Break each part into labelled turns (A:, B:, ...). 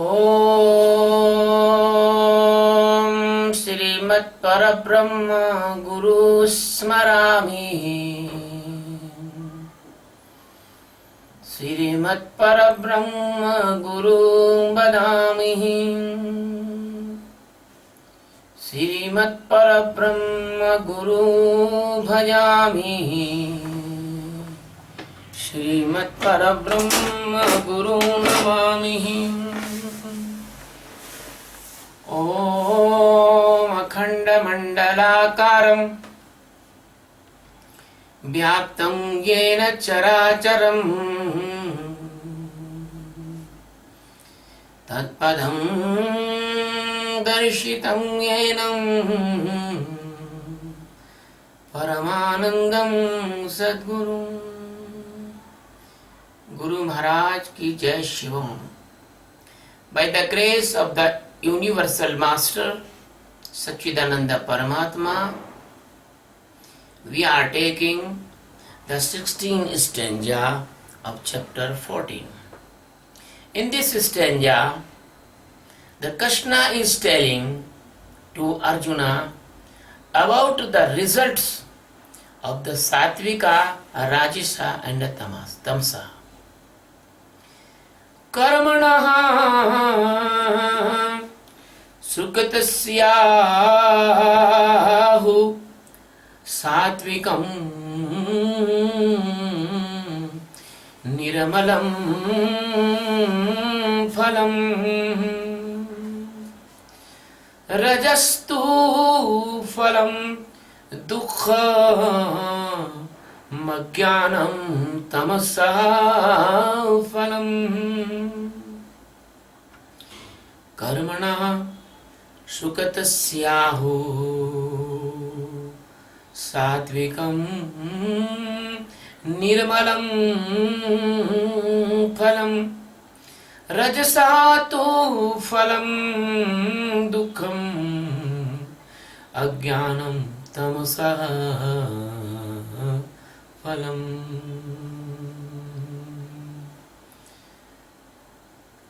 A: ॐ श्रीमत्परब्रह्म गुरु स्मरामि श्रीमत्परब्रह्म गुरु वदामि श्रीमत्परब्रह्म गुरु भजामि श्रीमत्परब्रह्म गुरु नमामि ॐ अखण्डमण्डलाकारं व्याप्तं येन चराचरं तत्पदं दर्शितं येन परमानंदं सद्गुरु Guru Maharaj ki Jai Shivam. By the grace of the Universal Master, Sachidananda Paramatma, we are taking the 16th stanza of chapter 14. In this stanza, the Krishna is telling to Arjuna about the results of the Satvika, Rajasa and the Tamasa. कर्मणः सुकृतस्याहु सात्विकं निर्मलं फलं रजस्तु फलं दुःखमज्ञानं तमसः फलं कर्मणः सुकृतस्याहु सात्विकं निर्मलं फलं रजसः तु फलं दुःखम् अज्ञानं तमसः फलम.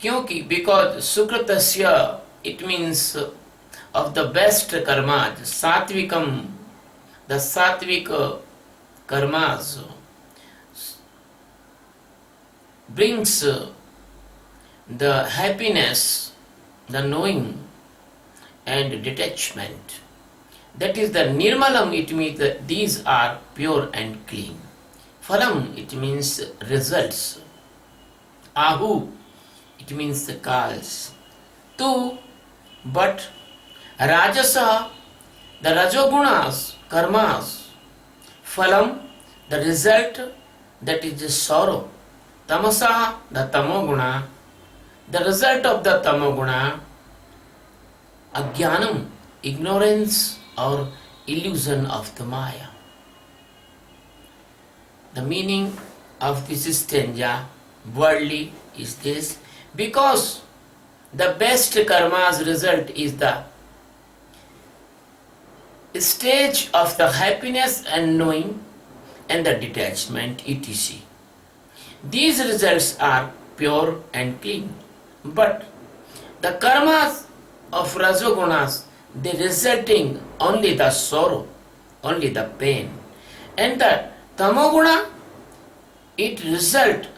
A: क्योंकि because सुकृतस्य it means of the best karmas, satvikam, the sattvic karmas brings the happiness, the knowing and detachment. That is the nirmalam, it means that these are pure and clean. Phalam, it means results. Ahu, it means the cause. Tu, but Rajasa, the Rajogunas, karmas. Phalam, the result, that is the sorrow. Tamasa, the Tamoguna, the result of the Tamoguna. Ajnanam, ignorance or illusion of the Maya. The meaning of this stanza worldly is this: because the best karma's result is the stage of the happiness and knowing and the detachment, etc. These results are pure and clean, but the karmas of Rajogunas, they resulting only the sorrow, only the pain. And the Tamoguna, it result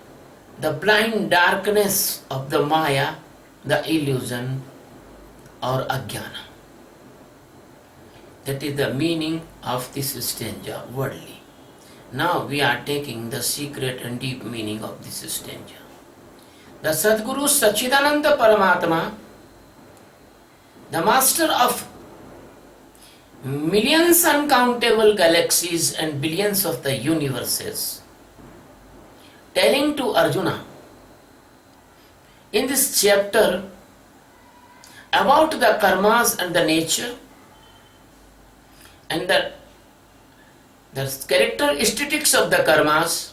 A: the blind darkness of the Maya, the illusion or Ajnana. That is the meaning of this stanza, worldly. Now we are taking the secret and deep meaning of this stanza. The Sadguru Sachidananda Paramatma, the master of millions uncountable galaxies and billions of the universes, telling to Arjuna in this chapter about the karmas and the nature and the characteristics of the karmas,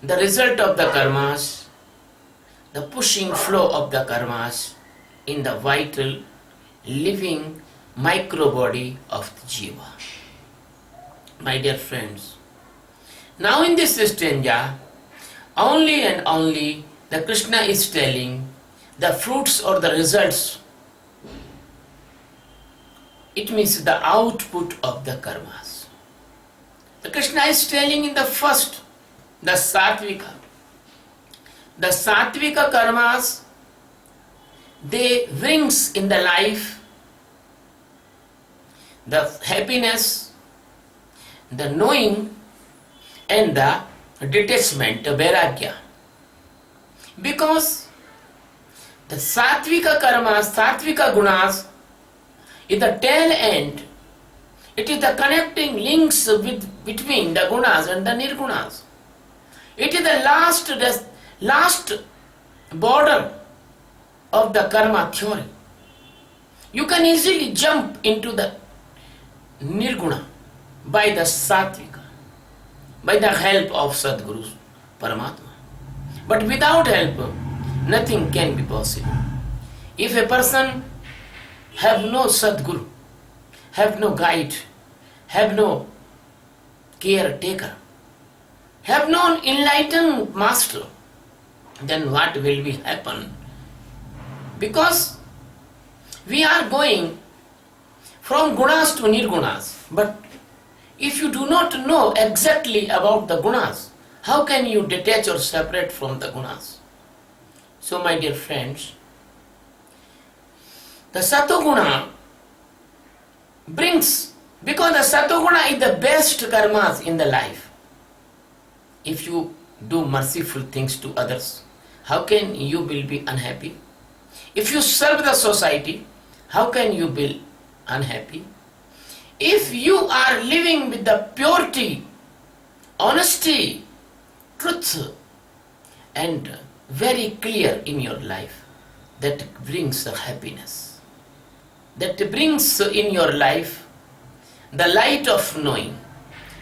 A: the result of the karmas, the pushing flow of the karmas in the vital, living microbody of the jiva. My dear friends, now in this stanza, only and only the Krishna is telling the fruits or the results. It means the output of the karmas. The Krishna is telling in the first, the Satvika. The Satvika karmas, they brings in the life the happiness, the knowing and the detachment, the vairagya. Because the Satvika karmas, Satvika gunas is the tail end. It is the connecting links between the gunas and the nirgunas. It is the last border of the karma theory. You can easily jump into the nirguna by the Satvika, by the help of Sadguru Paramatma. But without help, nothing can be possible. If a person have no Sadguru, have no guide, have no caretaker, have no enlightened master, then what will be happen? Because we are going from gunas to nirgunas, but if you do not know exactly about the gunas, how can you detach or separate from the gunas? So my dear friends, the Satoguna brings, because the Satoguna is the best karmas in the life. If you do merciful things to others, how can you will be unhappy? If you serve the society, how can you be unhappy? If you are living with the purity, honesty, truth, and very clear in your life, that brings the happiness. That brings in your life the light of knowing.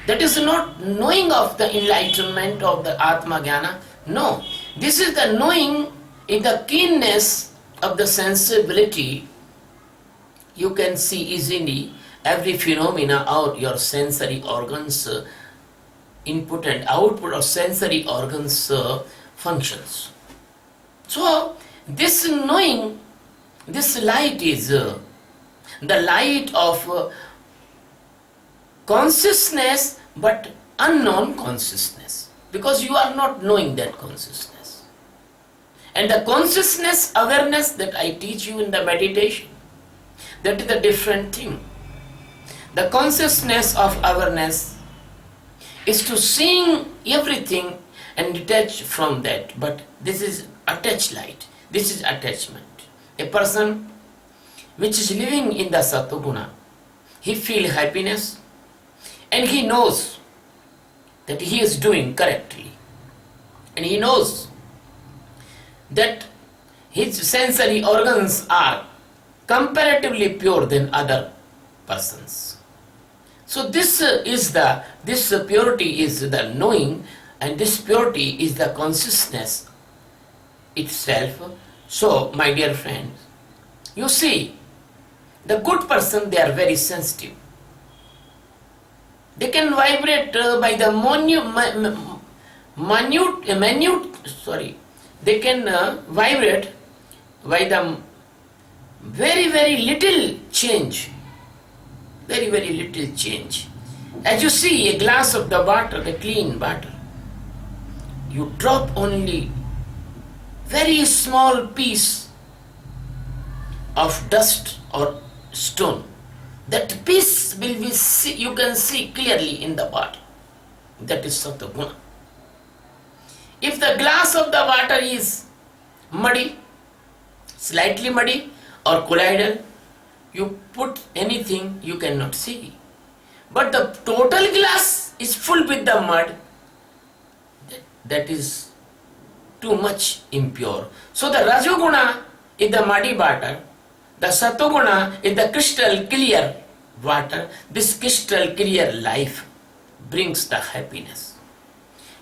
A: That is not knowing of the enlightenment of the Atma Jnana. No, this is the knowing in the keenness of the sensibility. You can see easily every phenomena or your sensory organs input and output of sensory organs functions. So this knowing, this light is the light of consciousness, but unknown consciousness, because you are not knowing that consciousness. And the consciousness awareness that I teach you in the meditation, that is a different thing. The consciousness of awareness is to seeing everything and detach from that. But this is attached light. This is attachment. A person which is living in the Satoguna, he feels happiness and he knows that he is doing correctly. And he knows that his sensory organs are comparatively pure than other persons. So this purity is the knowing, and this purity is the consciousness itself. So my dear friends, you see, the good person, they are very sensitive. They can vibrate by the they can vibrate by the very, very little change. Very, very little change. As you see, a glass of the water, the clean water, you drop only very small piece of dust or stone. That piece will be you can see clearly in the water. That is Satoguna. If the glass of the water is muddy, slightly muddy or colloidal, you put anything, you cannot see. But the total glass is full with the mud. That is too much impure. So the Rajoguna is the muddy water. The Satoguna is the crystal clear water. This crystal clear life brings the happiness.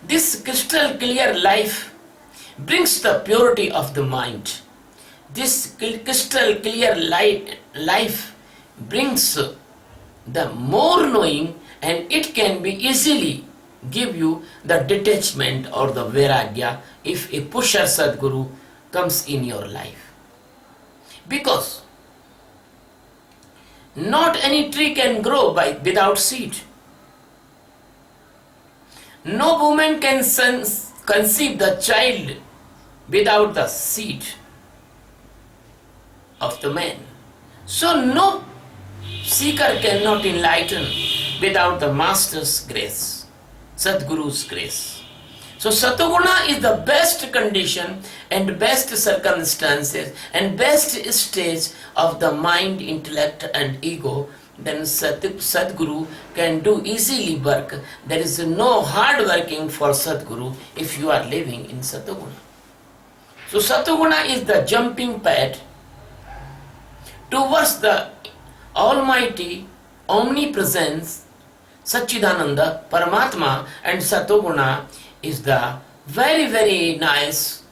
A: This crystal clear life brings the purity of the mind. This crystal clear life brings the more knowing, and it can be easily give you the detachment or the vairagya if a pusher Sadguru comes in your life. Because not any tree can grow without seed. No woman can conceive the child without the seed of the man. So no seeker cannot enlighten without the Master's grace, Sadguru's grace. So Satoguna is the best condition and best circumstances and best stage of the mind, intellect and ego. Then Sadguru can do easily work. There is no hard working for Sadguru if you are living in Satoguna. So Satoguna is the jumping pad towards the Almighty Omnipresence, Satchidananda, Paramatma, and Satoguna is the very, very nice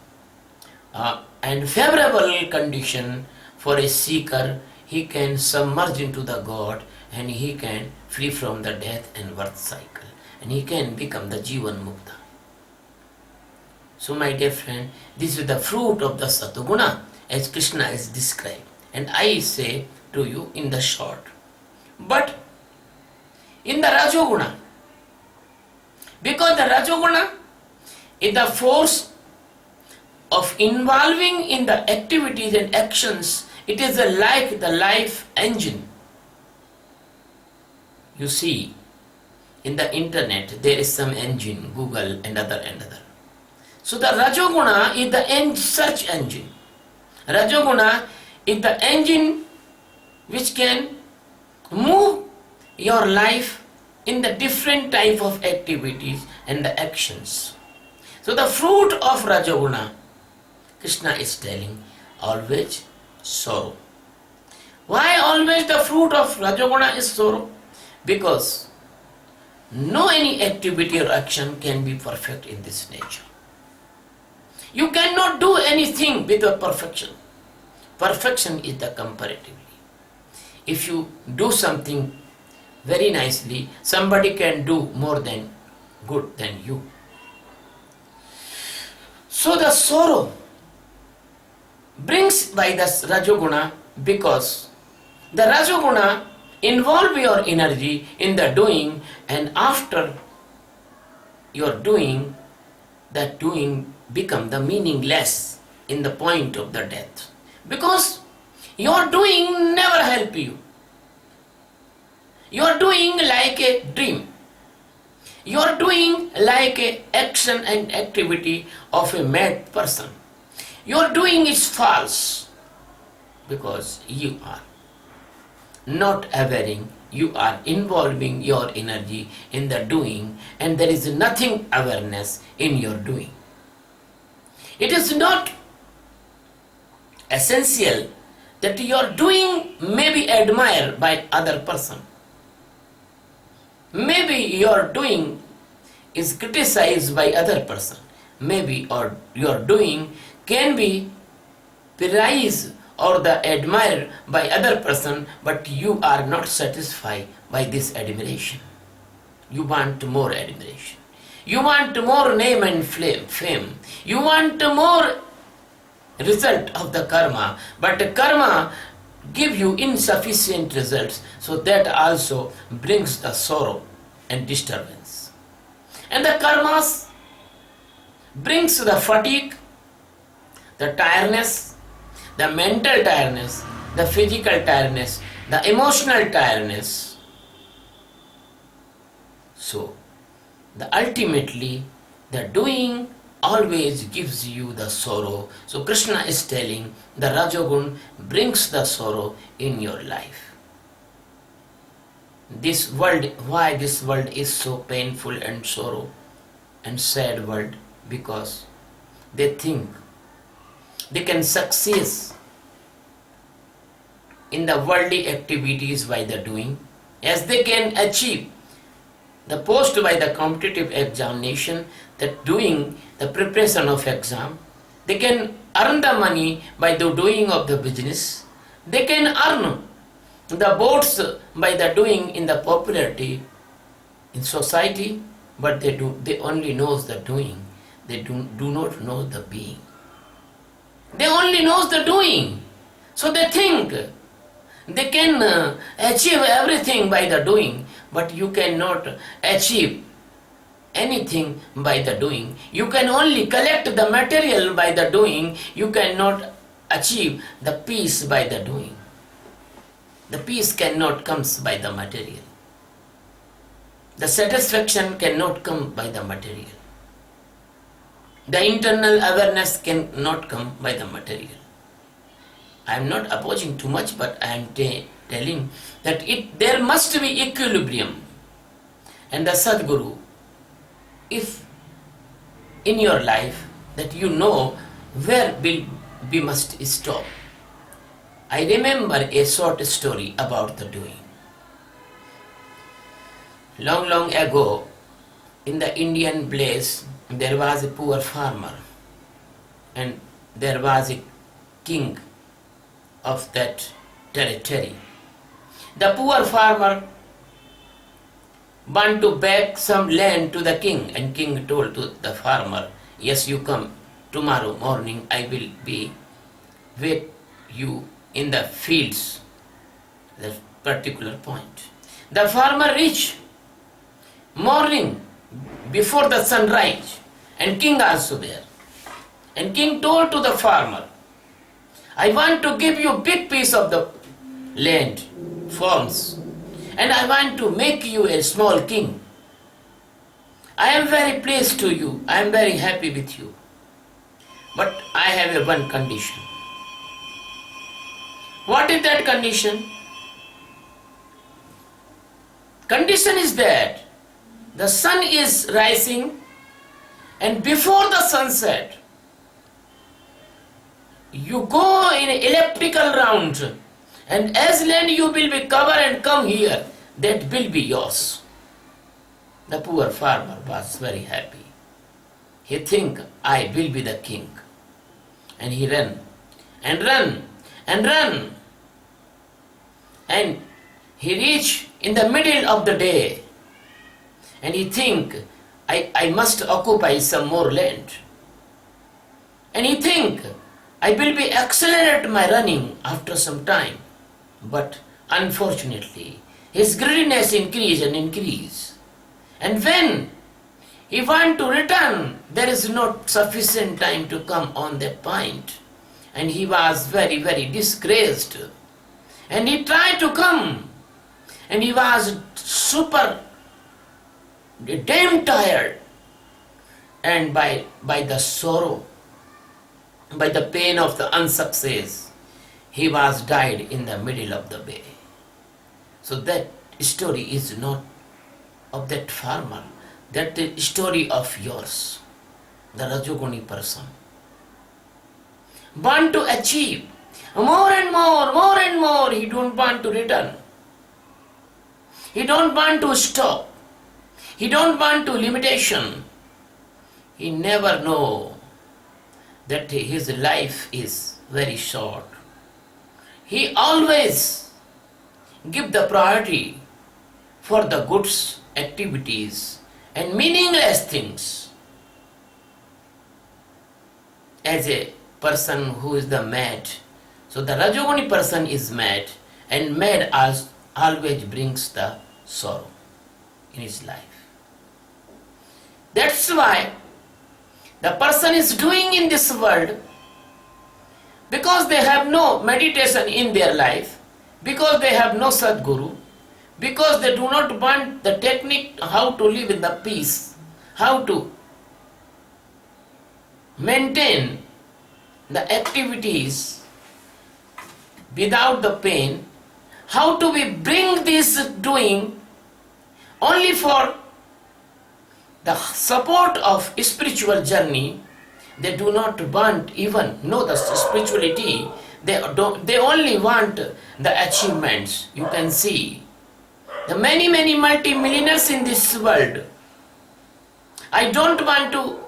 A: and favorable condition for a seeker. He can submerge into the God and he can flee from the death and birth cycle and he can become the Jivan Mukta. So my dear friend, this is the fruit of the Satoguna as Krishna is described. And I say to you in the short. But in the Rajoguna, because the Rajoguna is the force of involving in the activities and actions, it is like the life engine. You see, in the internet there is some engine, Google and other. So the Rajoguna is the search engine. Rajoguna is the engine which can move your life in the different type of activities and the actions. So the fruit of Rajoguna, Krishna is telling, always sorrow. Why always the fruit of Rajoguna is sorrow? Because no any activity or action can be perfect in this nature. You cannot do anything with a perfection. Perfection is the comparatively. If you do something very nicely, somebody can do more than good than you. So the sorrow brings by the Rajoguna because the Rajoguna involve your energy in the doing, and after your doing, that doing become the meaningless in the point of the death. Because your doing never help you. You are doing like a dream. You are doing like a action and activity of a mad person. Your doing is false because you are not awareing, you are involving your energy in the doing, and there is nothing awareness in your doing. It is not essential that your doing may be admired by other person. Maybe your doing is criticized by other person. Maybe or your doing can be praised or the admired by other person, but you are not satisfied by this admiration. You want more admiration. You want more name and fame. You want more result of the karma, but the karma give you insufficient results, so that also brings the sorrow and disturbance. And the karmas brings the fatigue, the tiredness, the mental tiredness, the physical tiredness, the emotional tiredness. So, ultimately, the doing always gives you the sorrow. So Krishna is telling the Rajogun brings the sorrow in your life. This world, why this world is so painful and sorrow and sad world? Because they think they can succeed in the worldly activities by the doing, as they can achieve the post by the competitive examination, that doing the preparation of exam, they can earn the money by the doing of the business, they can earn the votes by the doing in the popularity in society, but they only knows the doing, they do not know the being. They only knows the doing. So they think they can achieve everything by the doing, but you cannot achieve anything by the doing. You can only collect the material by the doing. You cannot achieve the peace by the doing. The peace cannot come by the material. The satisfaction cannot come by the material. The internal awareness cannot come by the material. I am not opposing too much, but I am telling that there must be equilibrium. And the Sadguru, if in your life that you know where we must stop. I remember a short story about the doing. Long ago, in the Indian place, there was a poor farmer, and there was a king of that territory. The poor farmer want to beg some land to the king, and king told to the farmer, yes, you come tomorrow morning, I will be with you in the fields, that particular point. The farmer reached morning before the sunrise, and king also there. And king told to the farmer, I want to give you a big piece of the land, farms, and I want to make you a small king. I am very pleased to you, I am very happy with you. But I have one condition. What is that condition? Condition is that the sun is rising, and before the sunset, you go in an elliptical round, and as land you will be covered and come here, that will be yours. The poor farmer was very happy. He think, I will be the king. And he ran and ran and ran. And he reached in the middle of the day. And he think, I must occupy some more land. And he think, I will be accelerate my running after some time. But unfortunately, his greediness increased and increased. And when he want to return, there is not sufficient time to come on that point. And he was very, very disgraced. And he tried to come. And he was super damn tired. And by the sorrow, by the pain of the unsuccess, he was died in the middle of the way. So that story is not of that farmer. That is story of yours, the Rajoguni person. Want to achieve more and more. He don't want to return. He don't want to stop. He don't want to limitation. He never know that his life is very short. He always give the priority for the goods, activities, and meaningless things. As a person who is the mad, so the Rajoguni person is mad, and mad always brings the sorrow in his life. That's why the person is doing in this world, because they have no meditation in their life, because they have no Sadguru, because they do not want the technique how to live in the peace, how to maintain the activities without the pain, how to we bring this doing only for the support of spiritual journey. They do not want even know the spirituality. They only want the achievements. You can see the many multi-millionaires in this world. I don't want to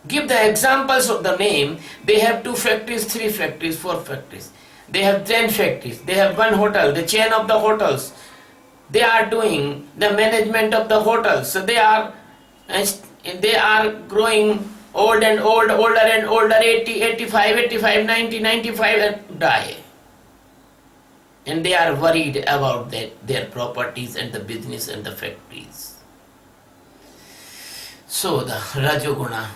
A: give the examples of the name. They have 2 factories, 3 factories, 4 factories. They have 10 factories. They have 1 hotel, the chain of the hotels. They are doing the management of the hotels. So they are growing older and older, 80, 85, 90, 95 and die. and they are worried about their properties and the business and the factories. So the Rajoguna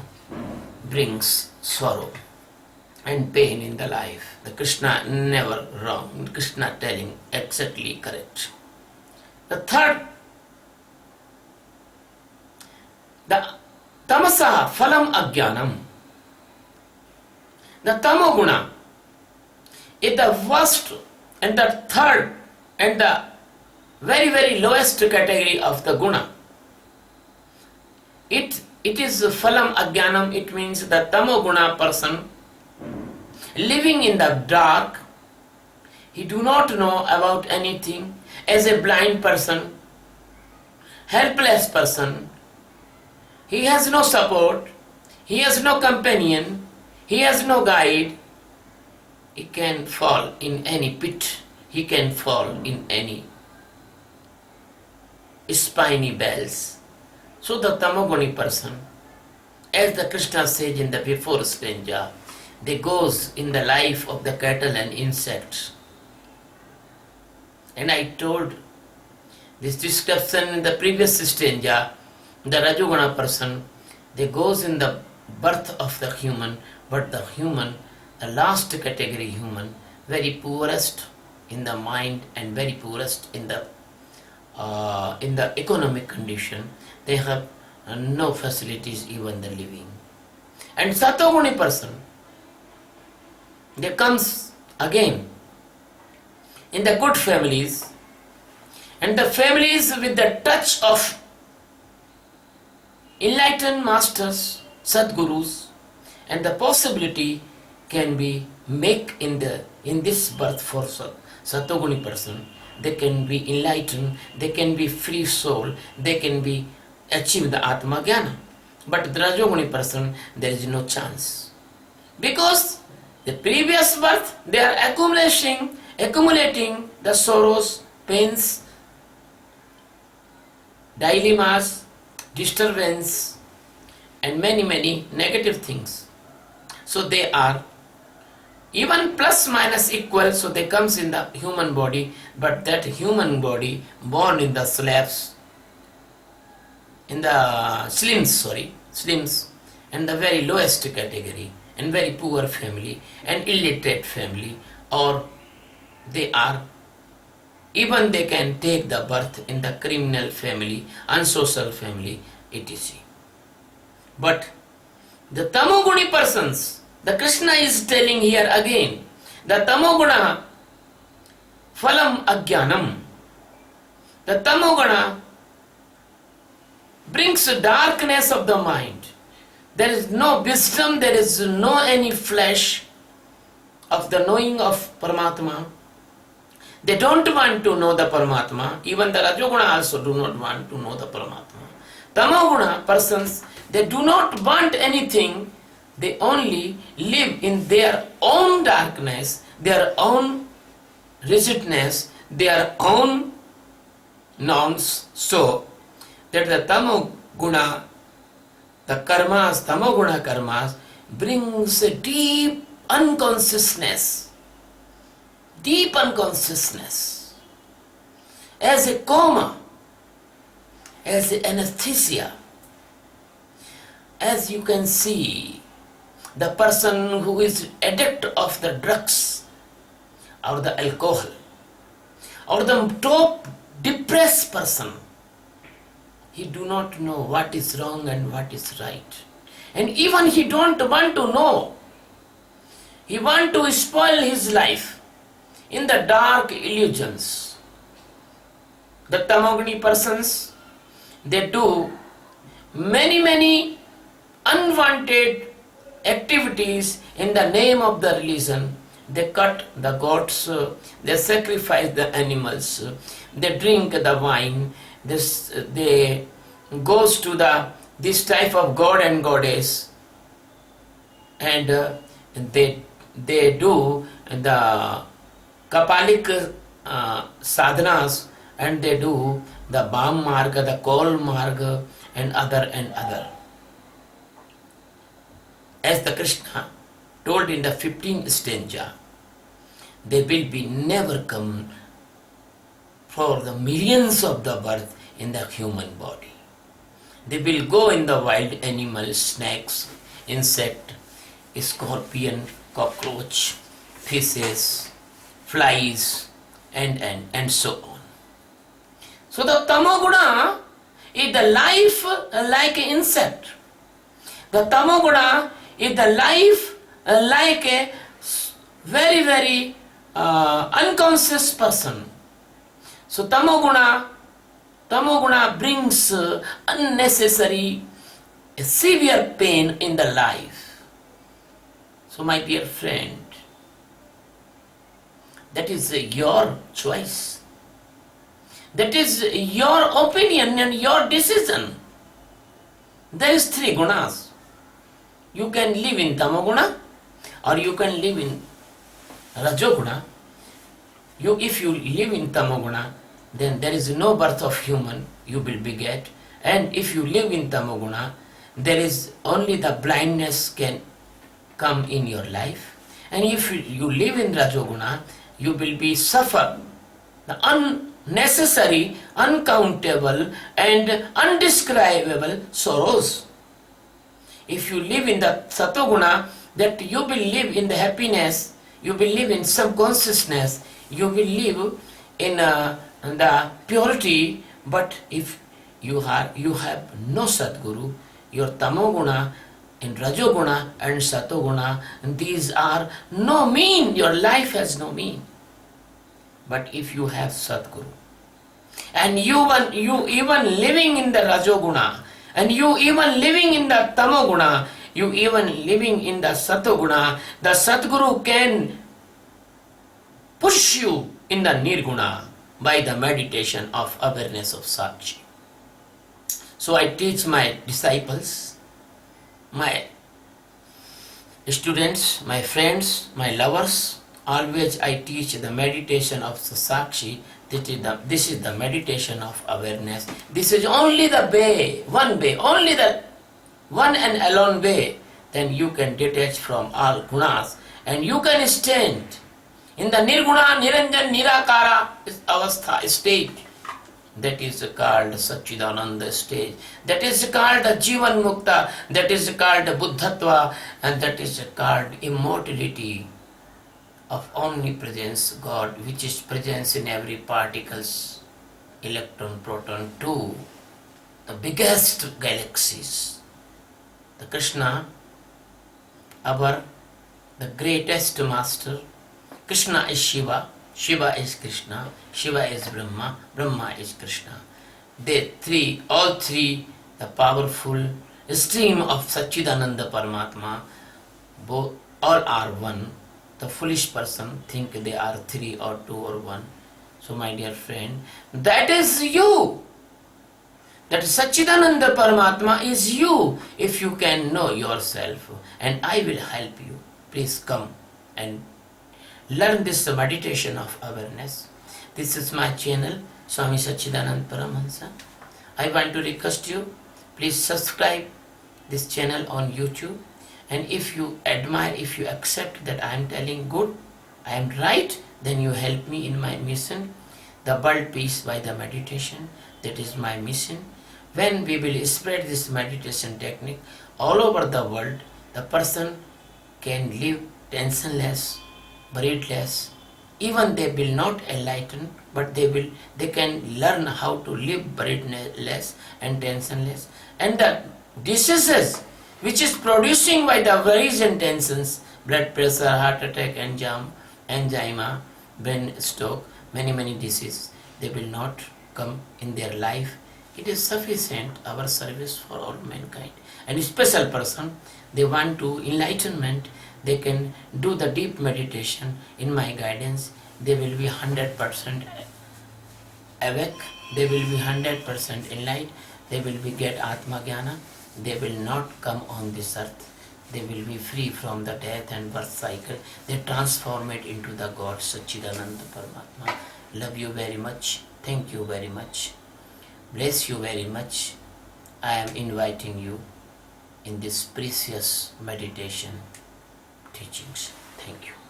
A: brings sorrow and pain in the life. The Krishna never wrong. Krishna telling exactly correct. The third, the tamasa phalam ajnanam. The tamoguna is the worst and the third and the very, very lowest category of the guna. It is phalam ajnanam. It means the tamoguna person living in the dark. He do not know about anything. As a blind person, helpless person, he has no support, he has no companion, he has no guide. He can fall in any pit, he can fall in any spiny bells. So the tamoguni person, as the Krishna says in the before stanza, they goes in the life of the cattle and insects. And I told this description in the previous stanza, the Rajoguna person, they goes in the birth of the human, but the human, the last category human, very poorest in the mind and very poorest in the economic condition. They have no facilities even the living. And Satoguni person, they comes again in the good families, and the families with the touch of enlightened masters, Sadgurus, and the possibility can be make in this birth for Satoguni person. They can be enlightened, they can be free soul, they can be achieve the Atma Jnana. But the Rajoguni person, there is no chance. Because the previous birth, they are accumulating the sorrows, pains, dilemmas, disturbance, and many, many negative things. So they are even plus minus equal, so they comes in the human body, but that human body born in the slabs, in the slims, and the very lowest category, and very poor family, and illiterate family, or they are, even they can take the birth in the criminal family, unsocial family, etc. But the tamoguni persons, the Krishna is telling here again, the tamoguna phalam ajnanam. The tamoguna brings darkness of the mind. There is no wisdom, there is no any flesh of the knowing of Paramatma. They don't want to know the Paramatma. Even the Rajoguna also do not want to know the Paramatma. Tamoguna persons, they do not want anything. They only live in their own darkness, their own rigidness, their own norms. So that the tamoguna, the karmas, tamoguna karmas, brings a deep unconsciousness, as a coma, as an anesthesia. As you can see, the person who is addict of the drugs or the alcohol, or the top depressed person, he do not know what is wrong and what is right. And even he don't want to know. He want to spoil his life in the dark illusions. The tamoguni persons, they do many unwanted activities in the name of the religion. They cut the goats, they sacrifice the animals, they drink the wine, they goes to this type of god and goddess, and they do the Kapalik sadhanas, and they do the Bam Marga, the Kol Marga, and other. As the Krishna told in the 15th stanza, they will be never come for the millions of the birth in the human body. They will go in the wild animals, snakes, insect, scorpion, cockroach, fishes, flies, and so on. So the tamoguna is the life like an insect. The tamoguna is the life like a very unconscious person. So tamoguna brings unnecessary severe pain in the life. So my dear friend, that is your choice. That is your opinion and your decision. There is 3 gunas. You can live in tamoguna or you can live in rajoguna. If you live in tamoguna, then there is no birth of human you will beget. And if you live in tamoguna, there is only the blindness can come in your life. And if you live in rajoguna, you will be suffer the unnecessary, uncountable and undescribable sorrows. If you live in the satoguna, that you will live in the happiness, you will live in subconsciousness, you will live in the purity. But if you have no Sadguru, your tamoguna and rajoguna and satoguna, these are no mean, your life has no mean. But if you have Sadguru, and you even living in the rajoguna, and you even living in the tamoguna, you even living in the satoguna, the Sadguru can push you in the nirguna by the meditation of awareness of Sakshi. So I teach my disciples, my students, my friends, my lovers, always I teach the meditation of Sakshi. This is the meditation of awareness. This is only the way, only the one and alone way. Then you can detach from all gunas and you can stand in the nirguna, niranjan, nirakara avastha stage. That is called Satchidananda stage. That is called Jivan Mukta. That is called Buddhatva. And that is called immortality of omnipresence God, which is presence in every particles, electron, proton, to the biggest galaxies. The Krishna, the greatest master. Krishna is Shiva, Shiva is Krishna, Shiva is Brahma, Brahma is Krishna. All three, the powerful stream of Satchidananda Paramatma, all are one. The foolish person think they are 3 or 2 or 1. So my dear friend, that is you. That Satchidananda Paramatma is you, if you can know yourself. And I will help you. Please come and learn this meditation of awareness. This is my channel, Swami Satchidananda Paramahansa. I want to request you, please subscribe this channel on YouTube. And if you admire, if you accept that I am telling good, I am right, then you help me in my mission, the world peace by the meditation. That is my mission. When we will spread this meditation technique all over the world, the person can live tensionless, worriedless. Even they will not enlighten, but they can learn how to live worriedless and tensionless. And the diseases which is producing by the worries and tensions, blood pressure, heart attack, angina, brain stroke, many diseases, they will not come in their life. It is sufficient, our service for all mankind. And a special person, they want to enlightenment, they can do the deep meditation in my guidance. They will be 100% awake, they will be 100% enlightened, they will be get Atma Jnana. They will not come on this earth. They will be free from the death and birth cycle. They transform it into the God Satchidananda Paramatma. Love you very much. Thank you very much. Bless you very much. I am inviting you in this precious meditation teachings. Thank you.